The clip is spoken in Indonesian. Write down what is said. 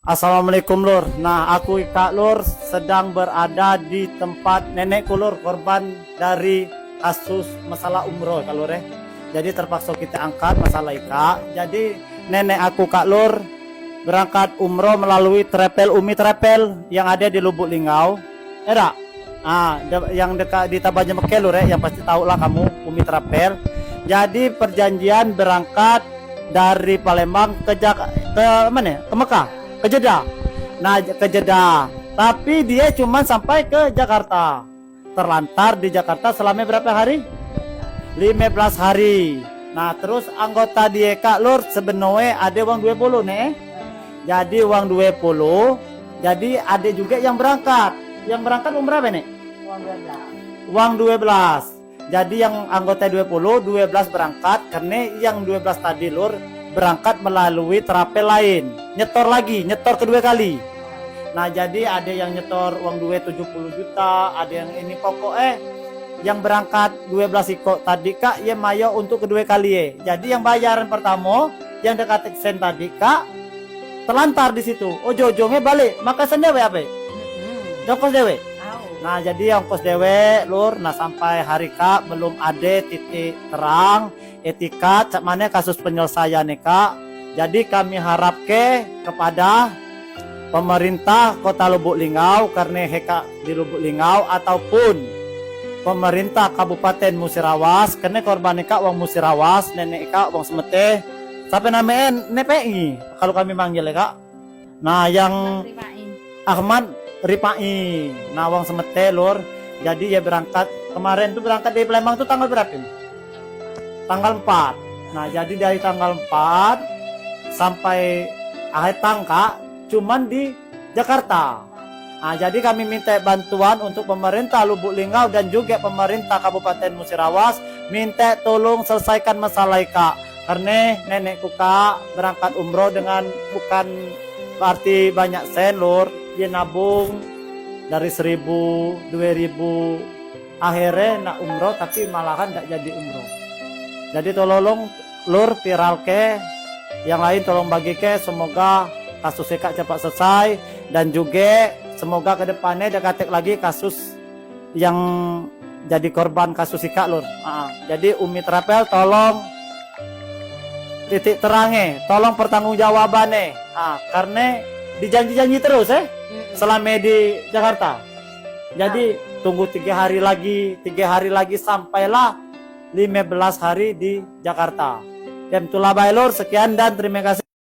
Assalamualaikum Lur. Nah, aku Kak Lur sedang berada di tempat nenekku Lur, korban dari kasus masalah umroh Kak Lur. Jadi terpaksa kita angkat masalah Ika. Jadi nenek aku Kak Lur berangkat umroh melalui Umi Travel yang ada di Lubuk Linggau. Era. Yang dekat di Tabaja Mekah Lur, yang pasti tahu lah kamu Umi Travel. Jadi perjanjian berangkat dari Palembang ke mana? Ke Mekah. Ke Jeddah. Nah, ke Jeddah. Tapi dia cuma sampai ke Jakarta. Terlantar di Jakarta selama berapa hari? 15 hari. Nah, terus anggota dia Kak Lur sebenarnya ada uang 20 nih. Jadi uang 20. Jadi ada juga yang berangkat. Yang berangkat umrah berapa nih? Uang 12. Jadi yang anggota 20, 12 berangkat karena yang 12 tadi Lur berangkat melalui travel lain, nyetor kedua kali. Nah, jadi ada yang nyetor uang 70 juta, ada yang ini pokoknya yang berangkat 12 ikut tadi Kak ya mayo untuk kedua kali ya. Jadi yang bayaran pertama yang dekat sen tadi Kak terlantar di situ. Ujungnya balik, maka sendewe apa? Jongkos dewe. Nah, jadi ongkos dewe Lur. Nah, sampai hari Kak belum ada titik terang etika cak mana kasus penyelesaian Kak. Jadi kami harap kepada pemerintah Kota Lubuk Linggau karena heka di Lubuk Linggau ataupun pemerintah Kabupaten Musirawas karena korban Kak uang Musirawas, nenek Kak uang Semete. Sampai namanya NPI kalau kami manggil Kak. Nah, yang Ahmad Ripai, Nawang Semete Lur. Jadi ya berangkat kemarin tuh berangkat dari Palembang tuh tanggal berapa? Tanggal 4. Nah, jadi dari tanggal 4 sampai akhir tangka cuman di Jakarta. Nah, jadi kami minta bantuan untuk pemerintah Lubuk Linggau dan juga pemerintah Kabupaten Musirawas minta tolong selesaikan masalah Kak. Karena nenekku Kak berangkat umroh dengan bukan berarti banyak sen Lur. Dia nabung dari 1.000, 2.000, akhirnya nak umroh tapi malahan tak jadi umroh. Jadi tolong Lur viral yang lain tolong bagi semoga kasus Kak cepat selesai dan juga semoga kedepannya dekat lagi kasus yang jadi korban kasus Kak Lur. Jadi Umi Travel tolong titik terangnya, tolong pertanggungjawabannya. Karena dijanji-janji terus selama di Jakarta. Jadi tunggu 3 hari lagi sampailah 15 hari di Jakarta. Dem Tula Bailur, sekian dan terima kasih.